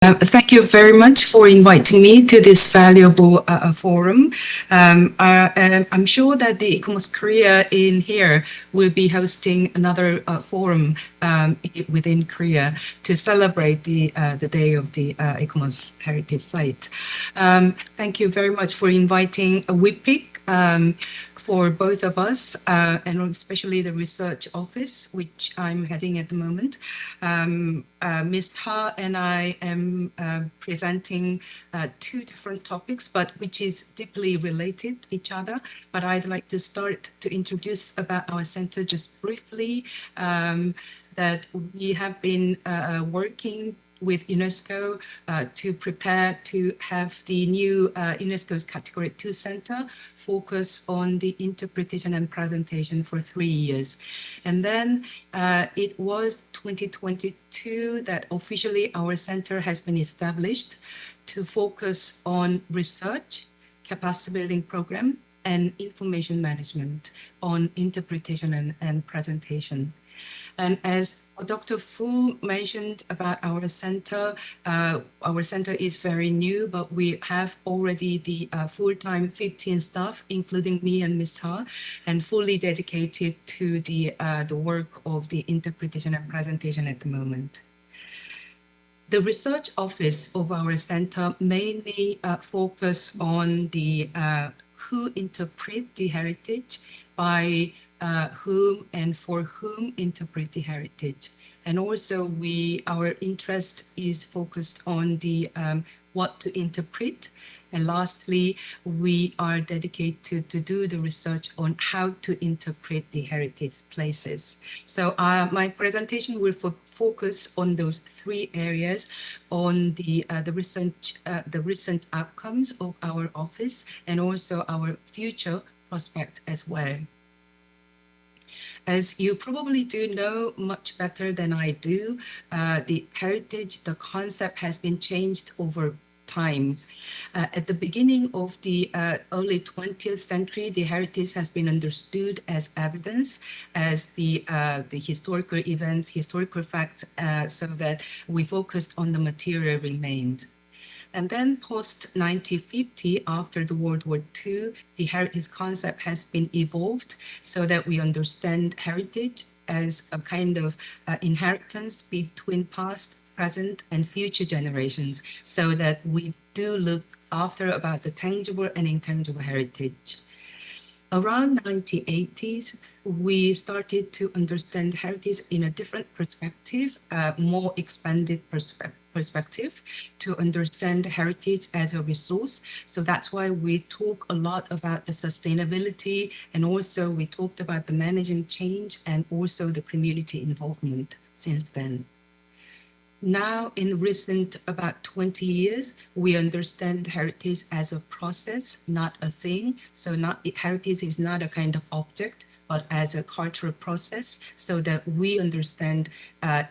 Thank you very much for inviting me to this valuable forum. I'm sure that the ICOMOS Korea in here will be hosting another forum within Korea to celebrate the day of the ICOMOS Heritage Site. Thank you very much for inviting WHIPIC for both of us, and especially the research office, which I'm heading at the moment. Ms. Ha and I am presenting two different topics, but which is deeply related to each other. But I'd like to start to introduce about our center just briefly, that we have been working with UNESCO to prepare to have the new UNESCO's Category 2 Center focus on the interpretation and presentation for 3 years. And then it was 2022 that officially our center has been established to focus on research, capacity building program, and information management on interpretation and presentation. And as Dr. Fu mentioned about our center is very new, but we have already the full-time 15 staff, including me and Ms. Ha, and fully dedicated to the work of the interpretation and presentation at the moment. The research office of our center mainly focus on the who interpret the heritage, by whom and for whom interpret the heritage. And also our interest is focused on the what to interpret. And lastly, we are dedicated to do the research on how to interpret the heritage places. So my presentation will focus on those three areas, on the recent outcomes of our office and also our future prospect as well. As you probably do know much better than I do, the heritage, the concept has been changed over times. At the beginning of the early 20th century, the heritage has been understood as evidence, as the historical events, historical facts, so that we focused on the material remained. And then post 1950, after the World War II, the heritage concept has been evolved so that we understand heritage as a kind of inheritance between past, present, and future generations, so that we do look after about the tangible and intangible heritage. Around 1980s, we started to understand heritage in a different perspective, more expanded perspective, to understand heritage as a resource. So that's why we talk a lot about the sustainability, and also we talked about the managing change and also the community involvement since then. Now, in recent about 20 years, we understand heritage as a process, not a thing. So heritage is not a kind of object, but as a cultural process, so that we understand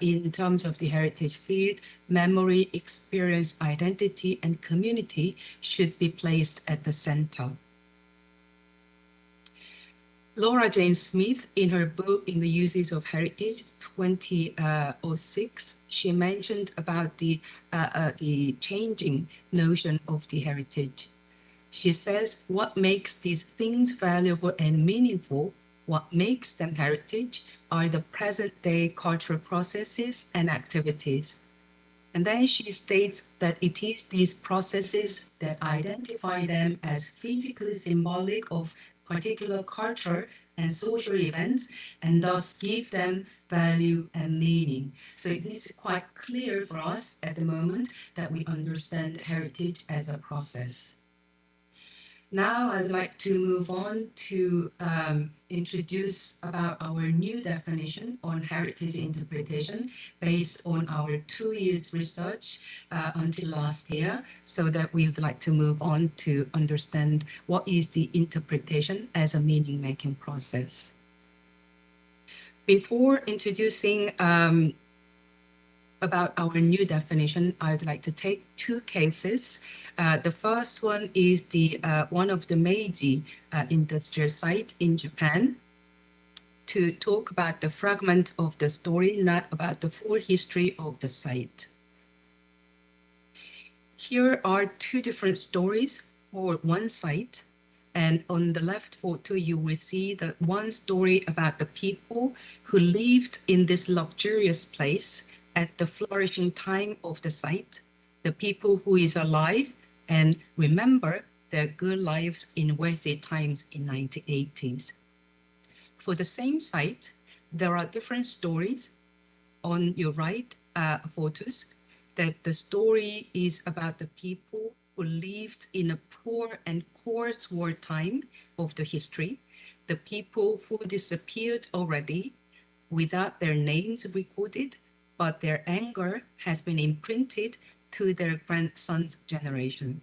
in terms of the heritage field, memory, experience, identity, and community should be placed at the center. Laura Jane Smith, in her book In the Uses of Heritage, 2006, she mentioned about the changing notion of the heritage. She says, what makes these things valuable and meaningful, what makes them heritage, are the present-day cultural processes and activities. And then she states that it is these processes that identify them as physically symbolic of particular culture and social events, and thus give them value and meaning. So it is quite clear for us at the moment that we understand heritage as a process. Now I'd like to move on to introduce about our new definition on heritage interpretation based on our 2 years research until last year, so that we would like to move on to understand what is the interpretation as a meaning-making process. Before introducing about our new definition, I would like to take two cases. The first one is one of the Meiji industrial site in Japan, to talk about the fragment of the story, not about the full history of the site. Here are two different stories for one site. And on the left photo, you will see the one story about the people who lived in this luxurious place at the flourishing time of the site, the people who is alive and remember their good lives in wealthy times in 1980s. For the same site, there are different stories. On your right photos, that the story is about the people who lived in a poor and coarse wartime of the history, the people who disappeared already without their names recorded, but their anger has been imprinted to their grandson's generation.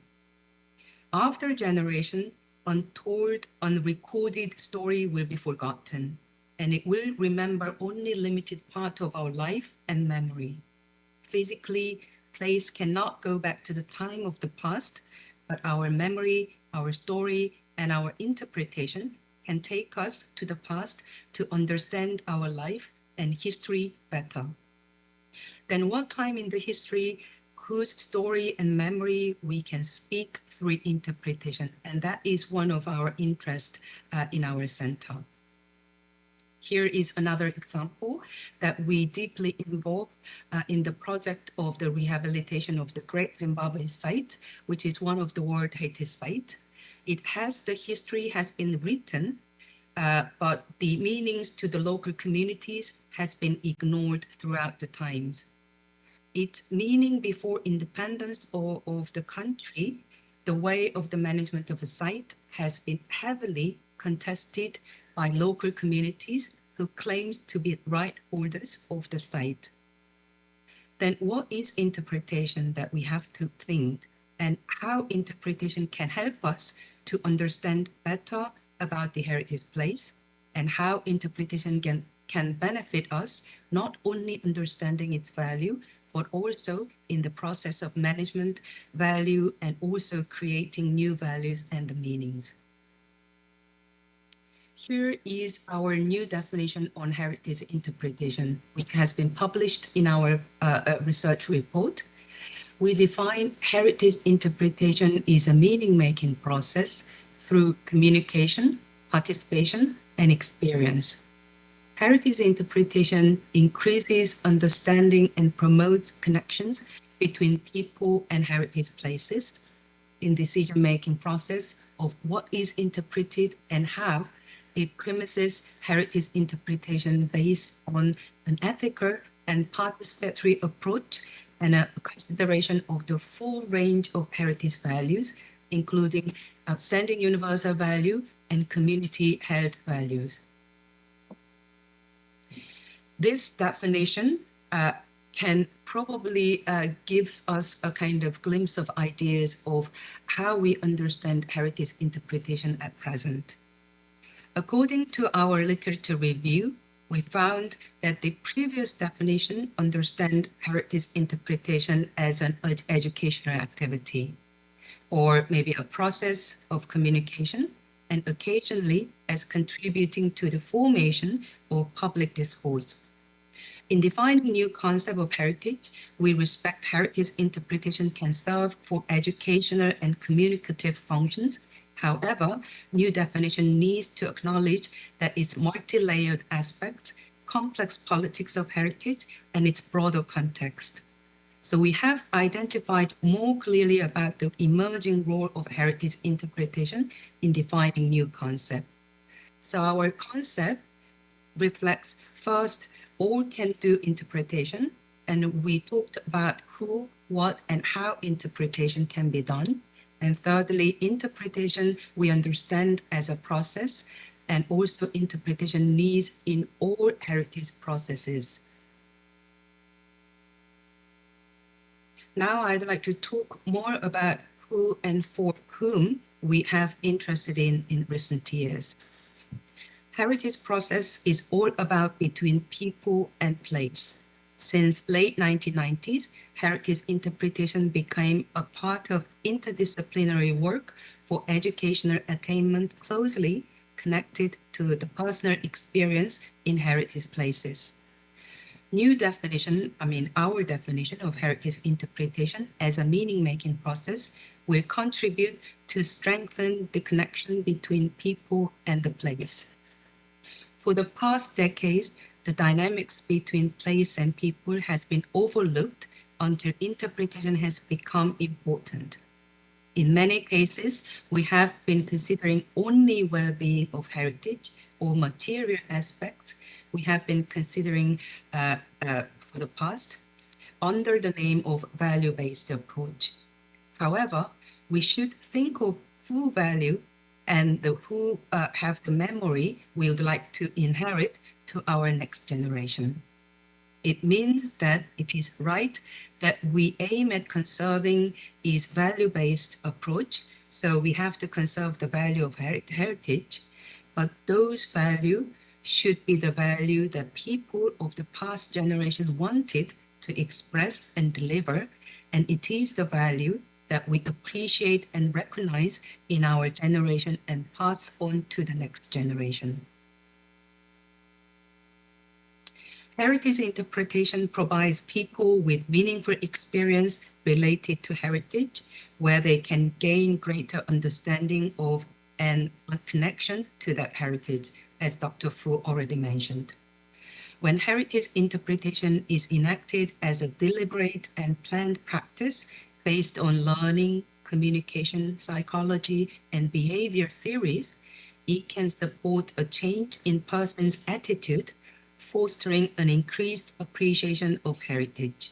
After generation, untold, unrecorded story will be forgotten, and it will remember only limited part of our life and memory. Physically, place cannot go back to the time of the past, but our memory, our story, and our interpretation can take us to the past to understand our life and history better. Then what time in the history whose story and memory we can speak through interpretation, and that is one of our interests in our center. Here is another example that we deeply involved in the project of the rehabilitation of the Great Zimbabwe site, which is one of the World Heritage Sites. The history has been written, but the meanings to the local communities has been ignored throughout the times. Its meaning before independence of the country, the way of the management of a site has been heavily contested by local communities who claims to be right holders of the site. Then what is interpretation that we have to think, and how interpretation can help us to understand better about the heritage place, and how interpretation can benefit us, not only understanding its value, but also in the process of management, value, and also creating new values and the meanings. Here is our new definition on heritage interpretation, which has been published in our research report. We define heritage interpretation is a meaning-making process through communication, participation, and experience. Heritage interpretation increases understanding and promotes connections between people and heritage places in decision-making process of what is interpreted and how. It premises heritage interpretation based on an ethical and participatory approach and a consideration of the full range of heritage values, including outstanding universal value and community-held values. This definition can probably gives us a kind of glimpse of ideas of how we understand heritage interpretation at present. According to our literature review, we found that the previous definition understands heritage interpretation as an educational activity, or maybe a process of communication, and occasionally as contributing to the formation of public discourse. In defining new concept of heritage, we respect heritage interpretation can serve for educational and communicative functions. However, new definition needs to acknowledge that its multi-layered aspects, complex politics of heritage, and its broader context. So we have identified more clearly about the emerging role of heritage interpretation in defining new concept. So our concept reflects first, all can do interpretation, and we talked about who, what, and how interpretation can be done. And thirdly, interpretation we understand as a process, and also interpretation needs in all heritage processes. Now I'd like to talk more about who and for whom we have interested in recent years. Heritage process is all about between people and place. Since late 1990s, heritage interpretation became a part of interdisciplinary work for educational attainment closely connected to the personal experience in heritage places. New definition, our definition of heritage interpretation as a meaning-making process will contribute to strengthen the connection between people and the place. For the past decades, the dynamics between place and people has been overlooked until interpretation has become important. In many cases, we have been considering only well-being of heritage or material aspects. We have been considering for the past under the name of value-based approach. However, we should think of who value and who have the memory we would like to inherit to our next generation. It means that it is right that we aim at conserving is value-based approach. So we have to conserve the value of heritage, but those value should be the value that people of the past generation wanted to express and deliver. And it is the value that we appreciate and recognize in our generation and pass on to the next generation. Heritage interpretation provides people with meaningful experience related to heritage, where they can gain greater understanding of and a connection to that heritage, as Dr. Fu already mentioned. When heritage interpretation is enacted as a deliberate and planned practice based on learning, communication, psychology, and behavior theories, it can support a change in person's attitude, fostering an increased appreciation of heritage.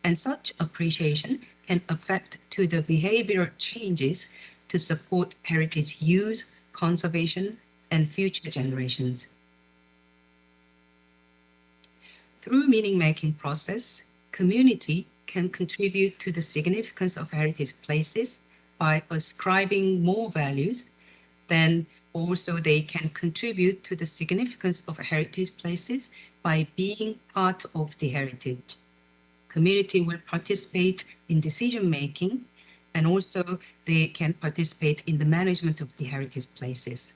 And such appreciation can affect to the behavioral changes to support heritage use, conservation, and future generations. Through meaning-making process, community can contribute to the significance of heritage places by ascribing more values. Then also they can contribute to the significance of heritage places by being part of the heritage. Community will participate in decision-making, and also they can participate in the management of the heritage places.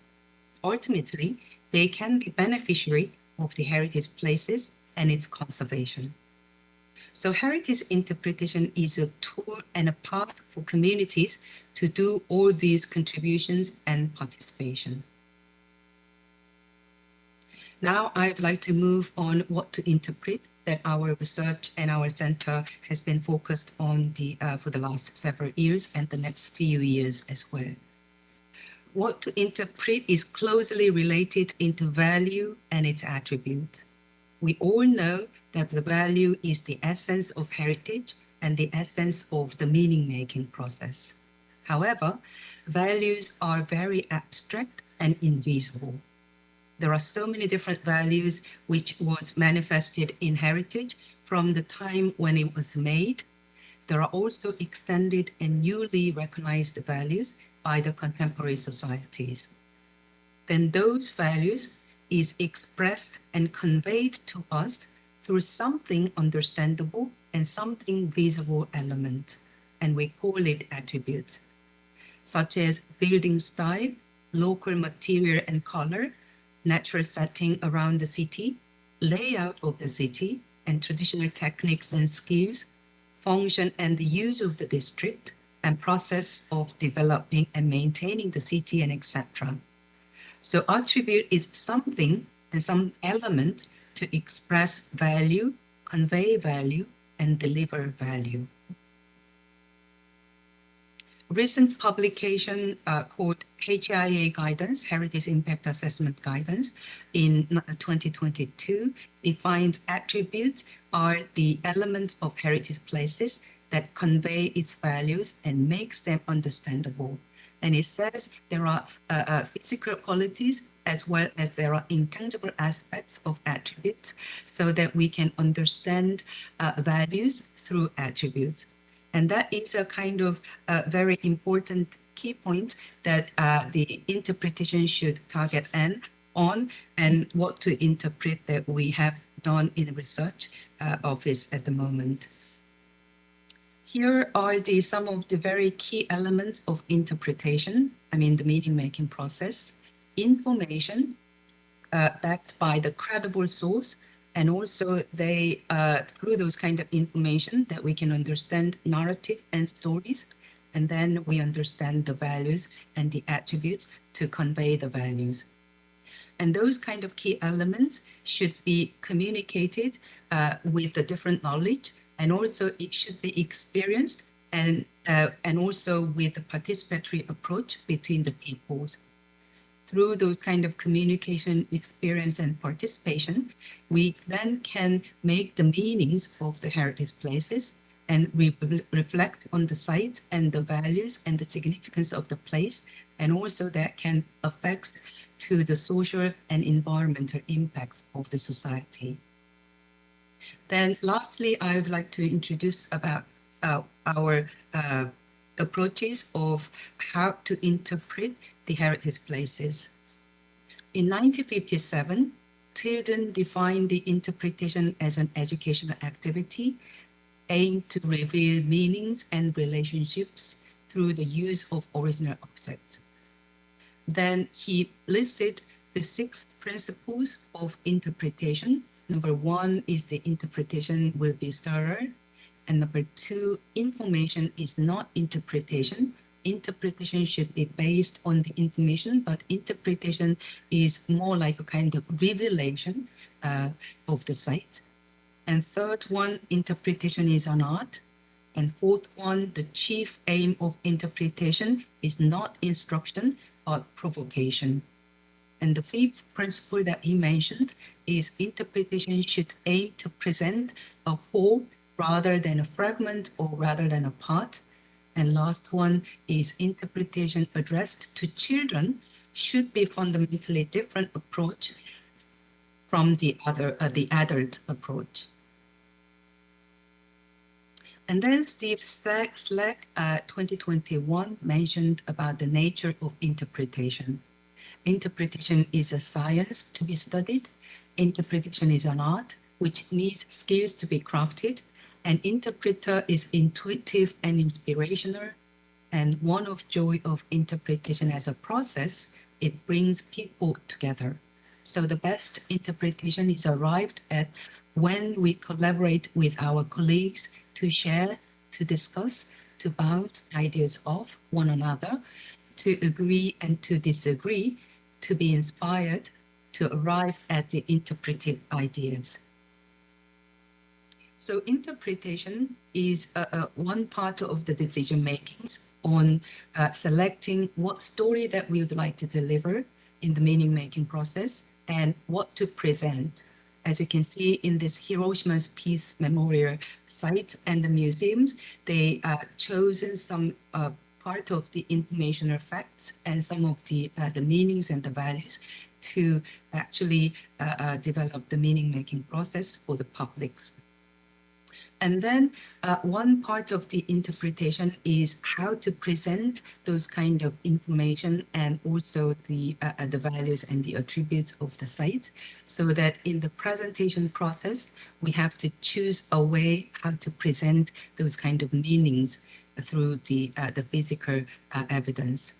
Ultimately, they can be beneficiary of the heritage places and its conservation. So heritage interpretation is a tool and a path for communities to do all these contributions and participation. Now I'd like to move on what to interpret that our research and our center has been focused on for the last several years and the next few years as well. What to interpret is closely related into value and its attributes. We all know that the value is the essence of heritage and the essence of the meaning-making process. However, values are very abstract and invisible. There are so many different values which was manifested in heritage from the time when it was made. There are also extended and newly recognized values by the contemporary societies. Then those values is expressed and conveyed to us through something understandable and something visible element, and we call it attributes, such as building style, local material and color, natural setting around the city, layout of the city, and traditional techniques and skills, function and the use of the district, and process of developing and maintaining the city, and etc. So attribute is something and some element to express value, convey value, and deliver value. Recent publication called HIA Guidance, Heritage Impact Assessment Guidance, in 2022 defines attributes are the elements of heritage places that convey its values and makes them understandable. And it says there are physical qualities as well as there are intangible aspects of attributes so that we can understand values through attributes. And that is a kind of very important key point that the interpretation should target on, and what to interpret that we have done in the research office at the moment. Here are some of the very key elements of interpretation, the meaning-making process. Information backed by the credible source And also they, through those kind of information that we can understand narrative and stories, and then we understand the values and the attributes to convey the values. And those kind of key elements should be communicated with the different knowledge, and also it should be experienced and also with a participatory approach between the peoples. Through those kind of communication, experience, and participation, we then can make the meanings of the heritage places and reflect on the sites and the values and the significance of the place, and also that can affect to the social and environmental impacts of the society. Then lastly, I would like to introduce about our approaches of how to interpret the heritage places. In 1957, Tilden defined the interpretation as an educational activity aimed to reveal meanings and relationships through the use of original objects. Then he listed the 6 principles of interpretation. Number 1 is the interpretation will be thorough. And number 2, information is not interpretation. Interpretation should be based on the information, but interpretation is more like a kind of revelation of the site. And third one, interpretation is an art. And fourth one, the chief aim of interpretation is not instruction, but provocation. And the 5th principle that he mentioned is interpretation should aim to present a whole rather than a fragment or rather than a part. And last one is interpretation addressed to children should be fundamentally different approach from the adult approach. And then Steve Slack 2021 mentioned about the nature of interpretation. Interpretation is a science to be studied. Interpretation is an art which needs skills to be crafted. An interpreter is intuitive and inspirational. And one of joy of interpretation as a process, it brings people together. So the best interpretation is arrived at when we collaborate with our colleagues to share, to discuss, to bounce ideas off one another, to agree and to disagree, to be inspired, to arrive at the interpretive ideas. So interpretation is one part of the decision makings on selecting what story that we would like to deliver in the meaning making process and what to present. As you can see in this Hiroshima's Peace Memorial site and the museums, they chosen some part of the informational facts and some of the meanings and the values to actually develop the meaning making process for the publics. And then one part of the interpretation is how to present those kind of information and also the values and the attributes of the site, so that in the presentation process, we have to choose a way how to present those kind of meanings through the physical evidence.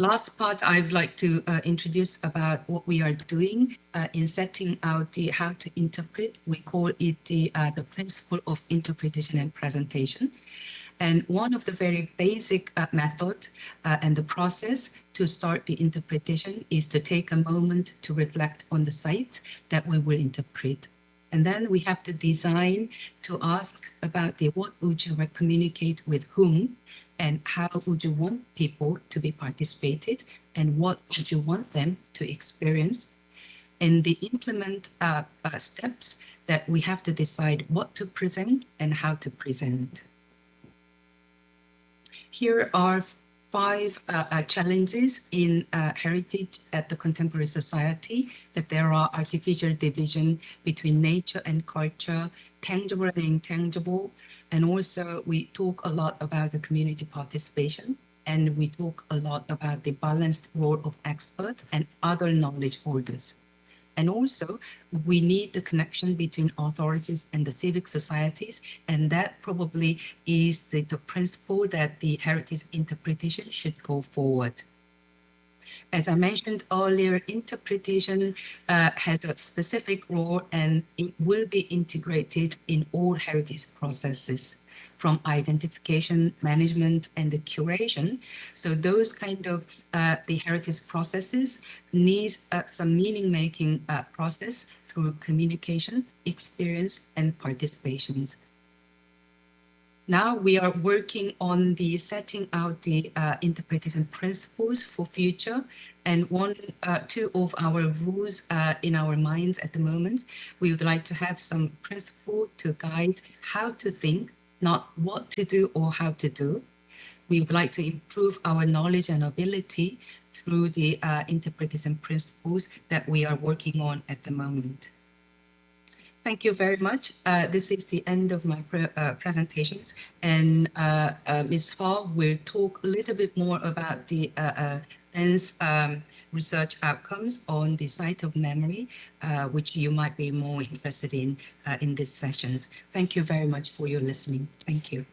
Last part, I'd like to introduce about what we are doing in setting out the how to interpret. We call it the principle of interpretation and presentation. And one of the very basic method and the process to start the interpretation is to take a moment to reflect on the site that we will interpret. And then we have to design to ask about the what would you communicate with whom, and how would you want people to be participated, and what would you want them to experience. And the implement steps that we have to decide what to present and how to present. Here are 5 challenges in heritage at the contemporary society, that there are artificial division between nature and culture, tangible and intangible, and also we talk a lot about the community participation, and we talk a lot about the balanced role of expert and other knowledge holders. And also, we need the connection between authorities and the civic societies, and that probably is the principle that the heritage interpretation should go forward. As I mentioned earlier, interpretation has a specific role and it will be integrated in all heritage processes, from identification, management, and the curation. So those kind of the heritage processes needs some meaning-making process through communication, experience, and participations. Now we are working on the setting out the interpretation principles for future, and two of our rules in our minds at the moment. We would like to have some principle to guide how to think, not what to do or how to do. We would like to improve our knowledge and ability through the interpretation principles that we are working on at the moment. Thank you very much. This is the end of my presentations, and Ms. Hall will talk a little bit more about the dense research outcomes on the site of memory, which you might be more interested in these sessions. Thank you very much for your listening. Thank you.